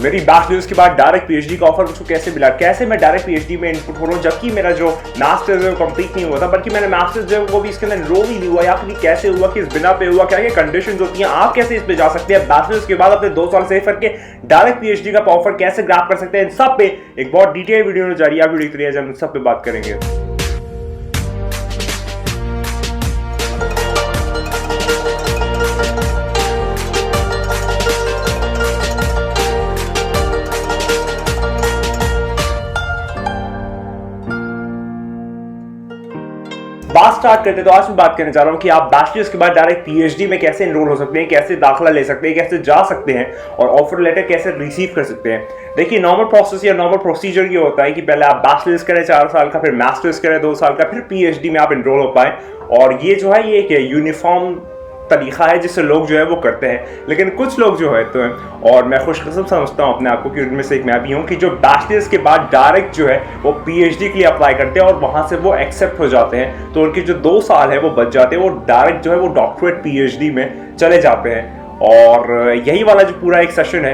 मेरी बैचलर्स के बाद डायरेक्ट पीएचडी का ऑफर मुझको कैसे मिला, कैसे मैं डायरेक्ट पीएचडी में इनपुट हो रहा हूँ जबकि मेरा जो मास्टर्स है वो कंप्लीट नहीं हुआ था, बल्कि मैंने मास्टर्स जो है वो भी इसके अंदर एनरोल ही नहीं हुआ, या फिर कैसे हुआ, किस बिना पे हुआ, क्या क्या कंडीशंस होती हैं, आप कैसे इस पे जा सकते हैं, बैचलर्स के बाद अपने 2 साल सेव करके डायरेक्ट पीएचडी का ऑफर कैसे ग्रैब कर सकते हैं, इन सब पे एक बहुत डिटेल वीडियो जारी है, वीडियो देखते रहिए, हम सब पे बात करेंगे। बात स्टार्ट करते हैं तो आज मैं बात करने जा रहा हूं कि आप बैचलर्स के बाद डायरेक्ट पीएचडी में कैसे एनरोल हो सकते हैं, कैसे दाखिला ले सकते हैं, कैसे जा सकते हैं और ऑफर लेटर कैसे रिसीव कर सकते हैं। देखिए नॉर्मल प्रोसेस या नॉर्मल प्रोसीजर ये होता है कि पहले आप बैचलर्स करें 4 साल का, फिर मास्टर्स करें 2 साल का, फिर पीएचडी में आप एनरोल हो पाए। और ये जो है ये एक यूनिफॉर्म तरीका है जिससे लोग जो है वो करते हैं, लेकिन कुछ लोग जो है तो और मैं खुशकिस्मत समझता हूँ अपने आप को कि उनमें से एक मैं भी हूँ कि जो बैचलर्स के बाद डायरेक्ट जो है वो पीएचडी के लिए अप्लाई करते हैं और वहाँ से वो एक्सेप्ट हो जाते हैं, तो उनके जो 2 साल है वो बच जाते हैं, वो डायरेक्ट जो है वो डॉक्टरेट पीएचडी में चले जाते हैं। और यही वाला जो पूरा एक सेशन है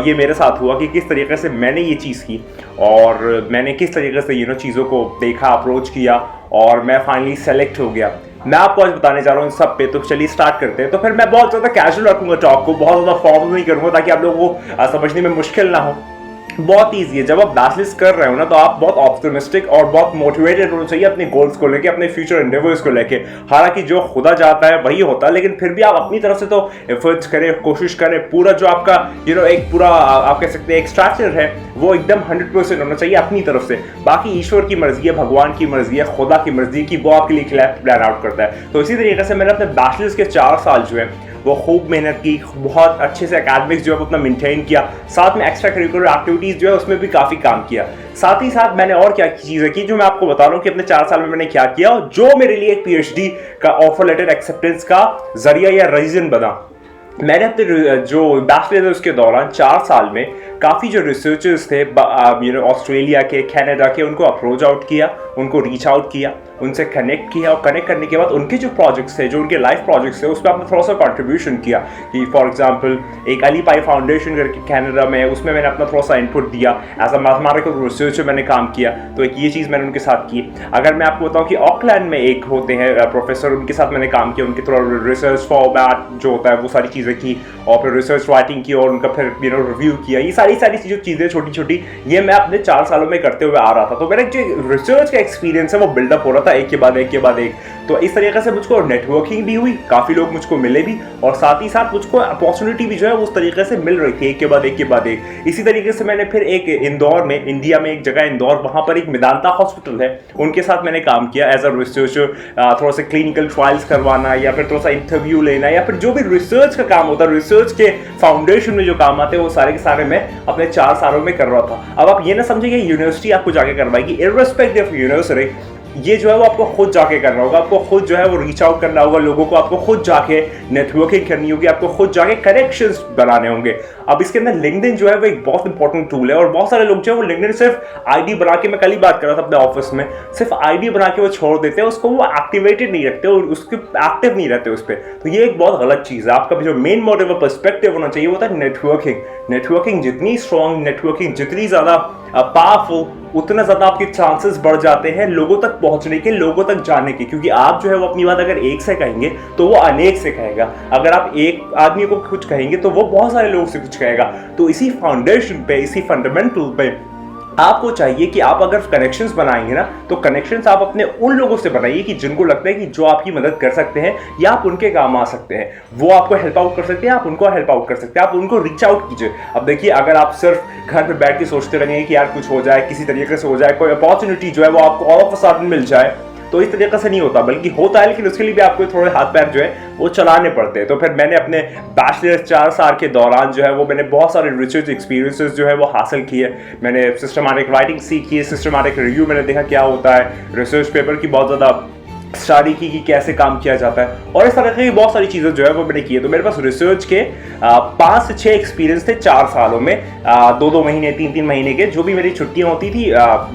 ये मेरे साथ हुआ कि किस तरीके से मैंने ये चीज़ की और मैंने किस तरीके से चीज़ों को देखा, अप्रोच किया और मैं फाइनली सेलेक्ट हो गया। मैं आपको आज बताने जा रहा हूँ इन सब पे, तो चलिए स्टार्ट करते हैं। तो फिर मैं बहुत ज़्यादा कैजुअल रखूंगा टॉक को, बहुत ज़्यादा फॉर्मल नहीं करूँगा ताकि आप लोगों को समझने में मुश्किल ना हो। बहुत ईजी है, जब आप बैचलर्स कर रहे हो ना तो आप बहुत ऑप्टिमिस्टिक और बहुत मोटिवेटेड होना चाहिए अपने गोल्स को लेके, अपने फ्यूचर एंडेवर्स को लेके। हालांकि जो खुदा चाहता है वही होता है, लेकिन फिर भी आप अपनी तरफ से तो एफर्ट्स करें, कोशिश करें, पूरा जो आपका एक पूरा आप कह सकते हैं एक स्ट्रक्चर है वो एकदम 100% होना चाहिए अपनी तरफ से। बाकी ईश्वर की मर्जी है, भगवान की मर्जी है, खुदा की मर्जी की वो आपके लिए प्लान आउट करता है। तो इसी तरीके से मैंने अपने बैचलर्स के 4 साल जो है वो खूब मेहनत की, बहुत अच्छे से एकेडमिक्स जो है वो अपना मेंटेन किया, साथ में एक्स्ट्रा करिकुलर एक्टिविटीज़ जो है उसमें भी काफ़ी काम किया। साथ ही साथ मैंने और क्या चीज़ें की जो मैं आपको बता रहा हूँ कि अपने 4 साल में मैंने क्या किया और जो मेरे लिए एक पीएचडी का ऑफर लेटर एक्सेप्टेंस का जरिया या रीजन बना। मैंने अपने जो बैचलर उसके दौरान 4 साल में काफ़ी जो रिसर्चर्स थे ऑस्ट्रेलिया के, कनाडा के, उनको अप्रोच आउट किया, उनको रीच आउट किया, उनसे कनेक्ट किया और कनेक्ट करने के बाद उनके जो प्रोजेक्ट्स थे, जो उनके लाइफ प्रोजेक्ट्स थे, उस पर आपने थोड़ा सा कंट्रीब्यूशन किया कि फॉर एग्जांपल एक अली पाई फाउंडेशन करके कनाडा में, उसमें मैंने अपना थोड़ा सा इनपुट दिया, एज अ मैथमेटिकल रिसर्चर मैंने काम किया, तो एक ये चीज़ मैंने उनके साथ की। अगर मैं आपको बताऊँ कि ऑकलैंड में एक होते हैं प्रोफेसर, उनके साथ मैंने काम किया, उनके थोड़ा रिसर्च फॉर्मेट जो होता है वो सारी चीज़ें की और फिर रिसर्च राइटिंग की और उनका फिर रिव्यू किया। ये सारी जो चीज़ें छोटी छोटी ये मैं अपने 4 सालों में करते हुए आ रहा था, तो मेरा जो रिसर्च का एक्सपीरियंस है वो बिल्डअप हो रहा था एक के बाद एक। तो इस तरीके से मुझको नेटवर्किंग भी हुई, काफ़ी लोग मुझको मिले भी और साथ ही साथ मुझको अपॉर्चुनिटी भी जो है उस तरीके से मिल रही थी एक के बाद एक। इसी तरीके से मैंने फिर एक इंदौर में, इंडिया में एक जगह इंदौर, वहाँ पर एक मेदांता हॉस्पिटल है, उनके साथ मैंने काम किया एज अ रिसर्चर, थोड़ा सा क्लिनिकल ट्रायल्स करवाना या फिर थोड़ा सा इंटरव्यू लेना या फिर जो भी रिसर्च का काम होता है, रिसर्च के फाउंडेशन में जो काम आते हैं वो सारे के सारे मैं अपने 4 सालों में कर रहा था। अब आप ये ना समझिए यूनिवर्सिटी आपको जाके करवाएगी, इर्रेस्पेक्टिव ऑफ यूनिवर्सिटी, ये जो है वो आपको खुद जाके करना होगा, आपको खुद जो है वो रीच आउट करना होगा लोगों को, आपको खुद जाके नेटवर्किंग करनी होगी, आपको खुद जाके कनेक्शंस बनाने होंगे। अब इसके अंदर लिंक्डइन जो है वो एक बहुत इंपॉर्टेंट टूल है और बहुत सारे लोग जो है वो लिंक्डइन सिर्फ आईडी बना के, मैं कल ही बात कर रहा था अपने ऑफिस में, सिर्फ आईडी बना के वो छोड़ देते हैं, उसको वो एक्टिवेटेड नहीं रखते और उसके एक्टिव नहीं रहते उस पर। तो ये एक बहुत गलत चीज़ है। आपका जो मेन मोटिव और पर्सपेक्टिव होना चाहिए वो था नेटवर्किंग जितनी स्ट्रॉन्ग, नेटवर्किंग जितनी ज़्यादा पावरफुल, उतना ज़्यादा आपके चांसेस बढ़ जाते हैं लोगों तक पहुंचने के, लोगों तक जाने के, क्योंकि आप जो है वो अपनी बात अगर एक से कहेंगे तो वो अनेक से कहेगा, अगर आप एक आदमी को कुछ कहेंगे तो वो बहुत सारे लोगों से कुछ कहेगा। तो इसी फाउंडेशन पे, इसी फंडामेंटल पे आपको चाहिए कि आप अगर कनेक्शंस बनाएंगे ना तो कनेक्शंस आप अपने उन लोगों से बनाइए कि जिनको लगता है कि जो आपकी मदद कर सकते हैं या आप उनके काम आ सकते हैं, वो आपको हेल्प आउट कर सकते हैं, आप उनको हेल्प आउट कर सकते हैं, आप उनको रीच आउट कीजिए। अब देखिए अगर आप सिर्फ घर पे बैठ के सोचते रहेंगे कि यार कुछ हो जाए, किसी तरीके से हो जाए, कोई अपॉर्चुनिटी जो है वो आपको ऑल ऑफ अ सडन मिल जाए, तो इस तरीके से नहीं होता, बल्कि होता है लेकिन उसके लिए भी आपको थोड़े हाथ पैर जो है वो चलाने पड़ते हैं। तो फिर मैंने अपने बैचलर 4 साल के दौरान जो है वो मैंने बहुत सारे रिसर्च एक्सपीरियंसेस जो है वो हासिल किए। मैंने सिस्टमैटिक राइटिंग सीखी है, सिस्टमैटिक रिव्यू मैंने देखा क्या होता है, रिसर्च पेपर की बहुत ज़्यादा स्टडी की कैसे काम किया जाता है, और इस तरह की बहुत सारी चीज़ें जो है वो मैंने की है। तो मेरे पास रिसर्च के 5 से 6 एक्सपीरियंस थे 4 सालों में, 2-2 महीने 3-3 महीने के, जो भी मेरी छुट्टियां होती थी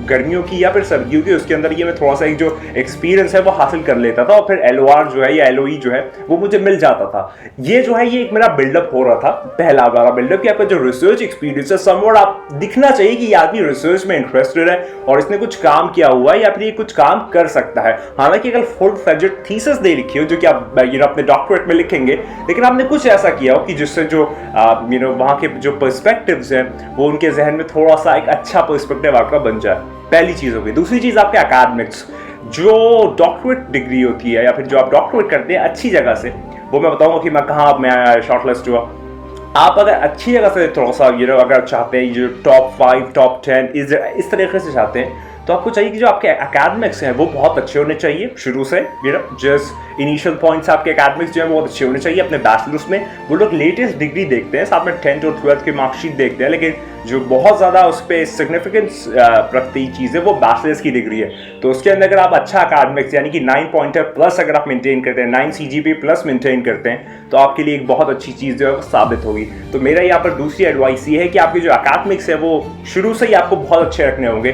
गर्मियों की या फिर सर्दियों की, उसके अंदर ये मैं थोड़ा सा एक जो एक्सपीरियंस है वो हासिल कर लेता था, और फिर LOR जो है या LOE जो है वो मुझे मिल जाता था। ये जो है ये एक मेरा बिल्डअप हो रहा था, पहला वाला बिल्डअप, कि आपका जो रिसर्च एक्सपीरियंस है समवॉट आप दिखना चाहिए कि ये आदमी रिसर्च में इंटरेस्टेड है और इसने कुछ काम किया हुआ है या फिर ये कुछ काम कर सकता है। हालांकि अगर फुल फ्लेज्ड थीसिस दे लिखी हो जो कि आप अपने डॉक्टरेट में लिखेंगे, लेकिन आपने कुछ ऐसा किया हो कि जिससे जो वहाँ के जो पर्सपेक्टिव्स हैं वो उनके जहन में थोड़ा सा एक अच्छा पर्सपेक्टिव आपका बन जाए, पहली चीज़ होगी। दूसरी चीज़ आपके एकेडमिक्स, जो डॉक्टरेट डिग्री होती है या फिर जो आप डॉक्टरेट करते हैं अच्छी जगह से, वो मैं बताऊंगा कि मैं कहाँ मैं शॉर्टलिस्ट हुआ। आप अगर अच्छी जगह से थोड़ा सा अगर चाहते हैं जो टॉप 5 टॉप 10 इस तरीके से चाहते हैं, तो आपको चाहिए कि जो आपके एकेडमिक्स हैं वो बहुत अच्छे होने चाहिए शुरू से। जस्ट इनिशियल पॉइंट्स आपके एकेडमिक्स जो है बहुत अच्छे होने चाहिए। अपने बैचलर्स में वो लोग लेटेस्ट डिग्री देखते हैं, साथ में 10th और 12th की मार्कशीट देखते हैं, लेकिन जो बहुत ज़्यादा उस पर सिग्निफिकेंस रखती चीज़ है वो बैचलर्स की डिग्री है। तो उसके अंदर अगर आप अच्छा एकेडमिक्स यानी कि 9 पॉइंटर प्लस अगर आप मेंटेन करते हैं, 9 CGPA प्लस मेंटेन करते हैं, तो आपके लिए एक बहुत अच्छी चीज़ जो है वो साबित होगी। तो मेरा यहाँ पर दूसरी एडवाइस ये है कि आपके जो एकेडमिक्स है वो शुरू से ही आपको बहुत अच्छे रखने होंगे।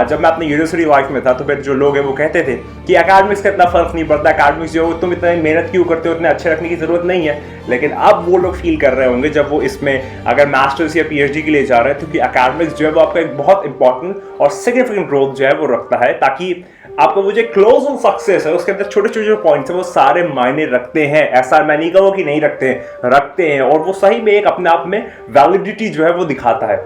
जब मैं अपनी यूनिवर्सिटी लाइफ में था तो फिर जो लोग हैं वो कहते थे कि एकेडमिक्स का इतना फर्क नहीं पड़ता, एकेडमिक्स जो तुम इतनी मेहनत क्यों करते हो, इतने अच्छे रखने की जरूरत नहीं है। लेकिन अब वो लोग फील कर रहे होंगे जब वो इसमें अगर मास्टर्स या PhD के लिए जा रहे हैं, क्योंकि एकेडमिक्स जो है वो आपका एक बहुत इंपॉर्टेंट और सिग्निफिकेंट रोल जो है वो रखता है, ताकि आपका वो जो क्लोज ऑन सक्सेस है उसके अंदर छोटे छोटे जो पॉइंट्स हैं वो सारे मायने रखते हैं। ऐसा मैं नहीं कहूँगा कि नहीं रखते हैं, रखते हैं, और वो सही में एक अपने आप में वैलिडिटी जो है वो दिखाता है।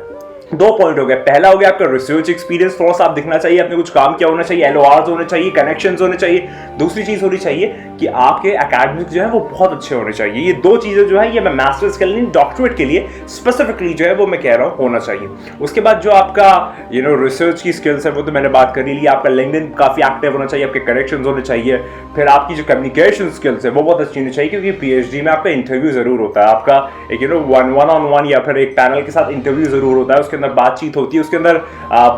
2 पॉइंट हो गए। पहला हो गया आपका रिसर्च एक्सपीरियंस, थोड़ा सा आप दिखना चाहिए, आपने कुछ काम किया होना चाहिए, LORs होने चाहिए, कनेक्शंस होने चाहिए। दूसरी चीज होनी चाहिए कि आपके एकेडमिक्स जो है वो बहुत अच्छे होने चाहिए। ये 2 चीजें जो है ये मैं मास्टर्स के लिए, डॉक्टरेट के लिए स्पेसिफिकली जो है वो मैं कह रहा हूँ होना चाहिए। उसके बाद जो आपका रिसर्च की स्किल्स है वो तो मैंने बात करी ली। आपका लिंक्डइन काफी एक्टिव होना चाहिए, आपके कनेक्शंस होने चाहिए। फिर आपकी जो कम्युनिकेशन स्किल्स है वो बहुत अच्छी होनी चाहिए, क्योंकि PhD में आपका इंटरव्यू जरूर होता है। आपका एक वन ऑन वन या फिर एक पैनल के साथ इंटरव्यू जरूर होता है। उसके अंदर बातचीत होती है, उसके अंदर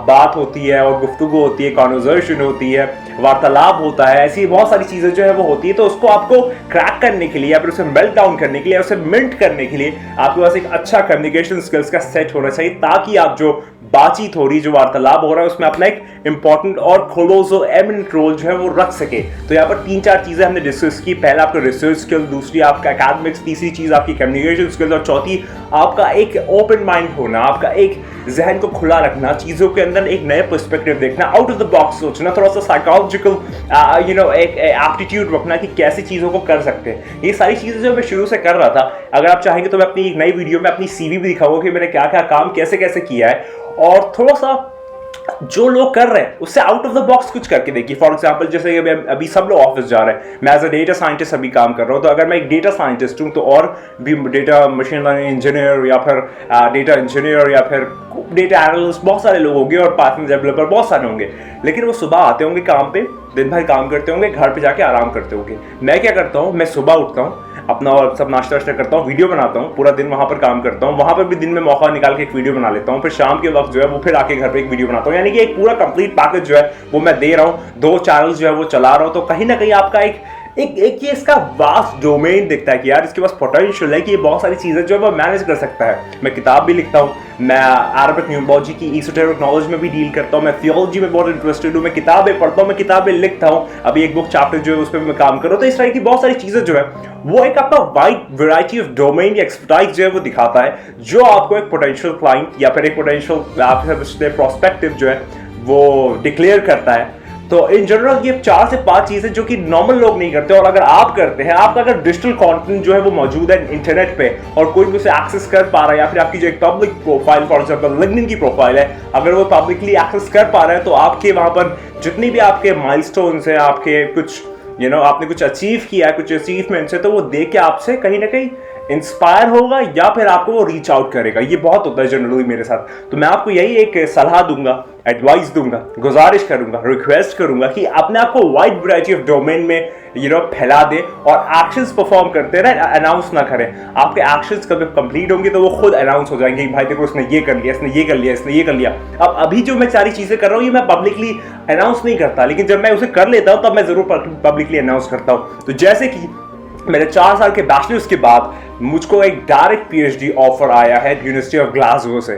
बात होती है और गुफ्तगू होती है, कॉन्वर्सेशन होती है, वार्तालाप होता है, ऐसी बहुत सारी चीजें जो है वो होती है। तो उसको आपको क्रैक करने के लिए या फिर उसे मेल्ट डाउन करने के लिए, उसे मिंट करने के लिए आपके पास एक अच्छा कम्युनिकेशन स्किल्स का सेट होना चाहिए, ताकि आप जो बातचीत हो रही, जो वार्तालाप हो रहा है, उसमें अपना एक इंपॉर्टेंट और क्लोज और एमिनेंट रोल जो है वो रख सके। तो यहाँ पर 3-4 चीजें हमने डिस्कस की। पहला आपका रिसर्च स्किल, दूसरी आपका एकेडमिक्स, तीसरी चीज आपकी कम्युनिकेशन स्किल्स, और चौथी आपका एक ओपन माइंड होना, आपका एक जहन को खुला रखना, चीजों के अंदर एक नए पर्सपेक्टिव देखना, आउट ऑफ द बॉक्स सोचना, थोड़ा सा साइकोलॉजिकल एक एप्टीट्यूड रखना कि कैसी चीजों को कर सकते हैं। ये सारी चीजें जो मैं शुरू से कर रहा था, अगर आप चाहेंगे तो मैं अपनी एक नई वीडियो में अपनी CV भी दिखाऊंगा कि मैंने क्या क्या काम कैसे कैसे किया है, और थोड़ा सा जो लोग कर रहे हैं उससे आउट ऑफ द बॉक्स कुछ करके देखिए। फॉर एग्जांपल जैसे अभी सब लोग ऑफिस जा रहे हैं, मैं एज अ डेटा साइंटिस्ट अभी काम कर रहा हूं, तो अगर मैं एक डेटा साइंटिस्ट हूं तो और भी डेटा मशीन लर्निंग इंजीनियर या फिर डेटा इंजीनियर या फिर डेटा एनालिस्ट बहुत सारे लोग होंगे, और पाइथन डेवलपर बहुत सारे होंगे। लेकिन वो सुबह आते होंगे काम पे, दिन भर काम करते होंगे, घर पे जाके आराम करते होंगे। मैं क्या करता हूँ, मैं सुबह उठता हूँ, अपना और सब नाश्ता वाश्ता करता हूँ, वीडियो बनाता हूँ, पूरा दिन वहाँ पर काम करता हूँ, वहाँ पर भी दिन में मौका निकाल के एक वीडियो बना लेता हूँ, फिर शाम के वक्त जो है वो फिर आके घर पे एक वीडियो बनाता हूँ। यानी कि एक पूरा कंप्लीट पैकेज जो है वो मैं दे रहा हूँ, 2 चैनल्स जो है वो चला रहा हूँ। तो कहीं ना कहीं आपका एक ये इसका वास्ट डोमेन दिखता है कि यार इसके पास पोटेंशियल है कि ये बहुत सारी चीजें जो है वो मैनेज कर सकता है। मैं किताब भी लिखता हूँ, मैं अरबिक न्यूमरोलॉजी की एसोटेरिक नॉलेज में भी डील करता हूँ, मैं थियोलॉजी में बहुत इंटरेस्टेड हूँ, मैं किताबें पढ़ता हूँ, मैं किताबें लिखता हूँ, अभी एक बुक चैप्टर जो है उस पर मैं काम कर रहा हूँ। तो इस तरह की बहुत सारी चीजें जो है वो एक आपका वाइड वैरायटी ऑफ डोमेन या एक्सपर्टाइज जो है वो दिखाता है, जो आपको एक पोटेंशियल क्लाइंट या फिर एक पोटेंशियल आप प्रोस्पेक्टिव जो है वो डिक्लेयर करता है। तो इन जनरल ये 4 से 5 चीजें जो कि नॉर्मल लोग नहीं करते, और अगर आप करते हैं, आपका अगर डिजिटल कंटेंट जो है वो मौजूद है इंटरनेट पे और कोई भी उसे एक्सेस कर पा रहा है, या फिर आपकी जो एक public profile for example LinkedIn की प्रोफाइल है, अगर वो पब्लिकली एक्सेस कर पा रहा है, तो आपके वहां पर जितनी भी आपके माइलस्टोन्स हैं, आपके कुछ आपने कुछ अचीव किया है, कुछ अचीवमेंट्स है, तो वो देख के आपसे कहीं ना कहीं इंस्पायर होगा या फिर आपको वो रीच आउट करेगा। ये बहुत होता है जनरली मेरे साथ। तो मैं आपको यही एक सलाह दूंगा, एडवाइस दूंगा, गुजारिश करूंगा, रिक्वेस्ट करूंगा कि अपने आप को वाइड वैरायटी ऑफ डोमेन में फैला दे और एक्शंस परफॉर्म करते रहे, अनाउंस ना करें। आपके एक्शंस कभी कंप्लीट होंगे तो वो खुद अनाउंस हो जाएंगे कि भाई देखो इसने ये कर लिया, इसने ये कर लिया, इसने ये कर लिया। अब अभी जो मैं सारी चीजें कर रहा हूँ ये मैं पब्लिकली अनाउंस नहीं करता, लेकिन जब मैं उसे कर लेता हूँ तब मैं जरूर पब्लिकली अनाउंस करता हूँ। तो जैसे कि मेरे 4 साल के बैचलर्स के बाद मुझको एक डायरेक्ट पीएचडी ऑफर आया है यूनिवर्सिटी ऑफ ग्लासगो से।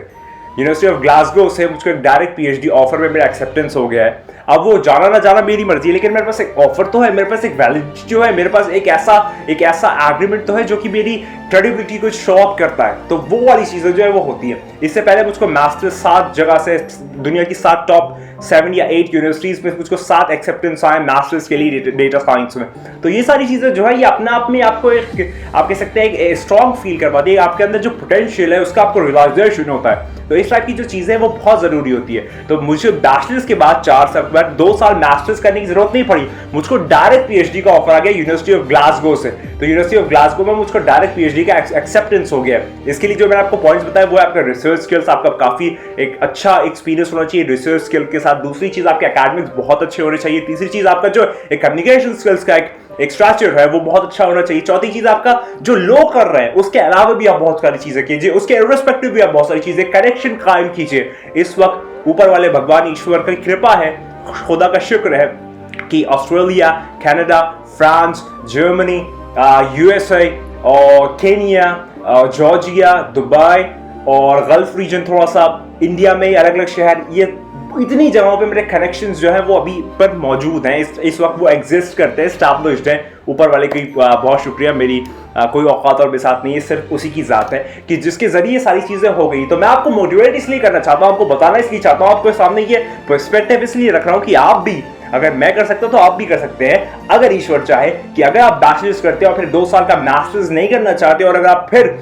यूनिवर्सिटी ऑफ ग्लासगो से मुझको एक डायरेक्ट पीएचडी ऑफर में मेरा एक्सेप्टेंस हो गया है। अब वो जाना ना जाना मेरी मर्जी है, लेकिन मेरे पास एक ऑफर तो है, मेरे पास एक वैलिडिटी जो है, मेरे पास एक ऐसा एग्रीमेंट तो है जो कि मेरी क्रेडिबिलिटी को शो अप करता है। तो वो वाली चीजें जो है वो होती है। इससे पहले मुझको मास्टर्स 7 जगह से, दुनिया की 7 टॉप 7 या 8 यूनिवर्सिटीज में मुझको 7 एक्सेप्टेंस आए मास्टर्स के लिए डेटा साइंस में। तो ये सारी चीजें जो है ये अपने आप में आपको एक, आप कह सकते हैं एक स्ट्रॉन्ग फील करवाती है। आपके अंदर जो पोटेंशियल है उसका आपको रियलाइजेशन होता है। तो इस टाइप की जो चीजें वो बहुत जरूरी होती है। तो मुझे बैचलर्स के बाद 4 साल बाद 2 साल मास्टर्स करने की जरूरत नहीं पड़ी, मुझको डायरेक्ट पीएचडी का ऑफर आ गया यूनिवर्सिटी ऑफ ग्लासगो से। तो यूनिवर्सिटी ऑफ ग्लासगो में मुझको डायरेक्ट पीएचडी का एक्सेप्टेंस हो गया। इसके लिए जो मैंने आपको पॉइंट्स बताया वो है आपका रिसर्च स्किल्स, आपका काफी एक अच्छा एक्सपीरियंस होना चाहिए रिसर्च स्किल के साथ। दूसरी चीज आपके एकेडमिक्स बहुत अच्छे होने चाहिए। तीसरी चीज आपका जो एक कम्युनिकेशन स्किल्स का एक स्ट्रक्चर है वो बहुत अच्छा होना चाहिए। चौथी चीज आपका जो लोग कर रहे हैं उसके अलावा भी आप बहुत सारी चीजें कीजिए, उसके इर्रेस्पेक्टिव भी आप बहुत सारी चीजें कनेक्शन कायम कीजिए। इस वक्त ऊपर वाले भगवान ईश्वर की कृपा है, खुदा का शुक्र है कि Australia, Canada, France, Germany, USA और केनिया, जॉर्जिया, दुबई और गल्फ रीजन, थोड़ा सा इंडिया में अलग अलग शहर, ये इतनी जगहों पे मेरे कनेक्शंस जो है वो अभी पर मौजूद हैं। इस वक्त वो एग्जिस्ट करते हैं, एस्टैब्लिश्ड हैं। ऊपर वाले की बहुत शुक्रिया, मेरी कोई औकात और बिसात नहीं है, सिर्फ उसी की ज़ात है कि जिसके जरिए सारी चीज़ें हो गई। तो मैं आपको मोटिवेट इसलिए करना चाहता हूँ, आपको बताना इसलिए चाहता हूँ, आपको सामने ये पर्सपेक्टिव इसलिए रख रहा हूँ कि आप भी, अगर मैं कर सकता हूं तो आप भी कर सकते हैं। अगर ईश्वर चाहे कि अगर आप बैचलर्स करते हो और फिर 2 साल का मास्टर्स नहीं करना चाहते और अगर आप फिर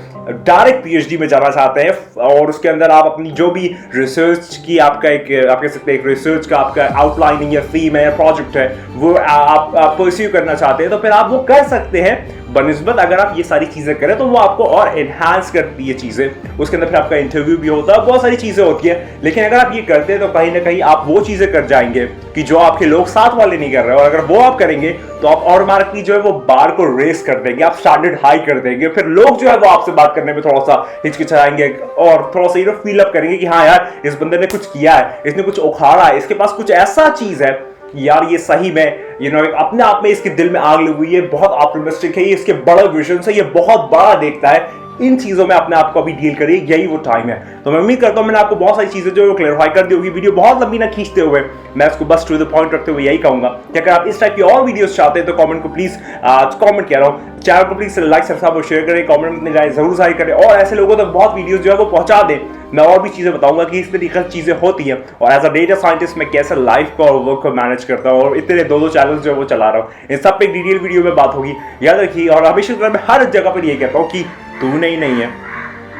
डायरेक्ट पीएचडी में जाना चाहते हैं और उसके अंदर आप अपनी जो भी रिसर्च की आपका एक, आप कह सकते हैं एक रिसर्च का आपका आउटलाइनिंग या थीम है या प्रोजेक्ट है वो आप परस्यू करना चाहते हैं, तो फिर आप वो कर सकते हैं। बनिस्बत अगर आप ये सारी चीजें करें तो वो आपको और एनहांस करती है चीजें। उसके अंदर फिर आपका इंटरव्यू भी होता है, बहुत सारी चीजें होती है। लेकिन अगर आप ये करते हैं तो कहीं ना कहीं आप वो चीजें कर जाएंगे कि जो आपके लोग साथ वाले नहीं कर रहे, और अगर वो आप करेंगे तो आप ऑटोमेटिकली जो है वो बार को रेस कर देंगे, आप स्टैंडर्ड हाई कर देंगे। फिर लोग जो है वो आपसे बात करने में थोड़ा सा हिचकिचाएंगे और थोड़ा सा फील अप करेंगे कि हाँ यार इस बंदे ने कुछ किया है, इसने कुछ उखाड़ा है, इसके पास कुछ ऐसा चीज है यार, ये सही में अपने आप में इसके दिल में आग लगी हुई है, बहुत ऑप्टिमिस्टिक है, ये इसके बड़े विजन से ये बहुत बड़ा देखता है। इन चीजों में अपने आप को अभी डील करिए, यही वो टाइम है। तो मैं उम्मीद करता हूं मैंने आपको बहुत सारी चीजें जो क्लैरिफाई कर दी होगी। वीडियो बहुत लंबी ना खींचते हुए मैं इसको बस टू द पॉइंट रखते हुए यही कहूंगा कि अगर आप इस टाइप की और वीडियोस चाहते हैं तो कमेंट को प्लीज कमेंट कह रहा हूं, चैनल को प्लीज लाइक सब्सक्राइब और शेयर करें, कमेंट में जरूर जारी करें और ऐसे लोगों तक बहुत वीडियोस जो है वो पहुंचा दें। मैं और भी चीजें बताऊंगा कि इस तरीके की चीजें होती हैं और एज अ डेटा साइंटिस्ट मैं कैसे लाइफ को और वर्क को मैनेज करता हूं और इतने 2 चैनल जो है वो चला रहा हूं। इन सब पे डिटेल वीडियो में बात होगी, याद रखिए। और हमेशा मैं हर जगह पर ये कहता हूं कि तू नहीं है,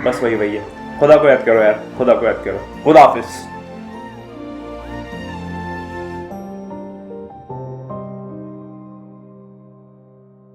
बस वही है। खुदा को याद करो यार, खुदा को याद करो। खुदा हाफिज।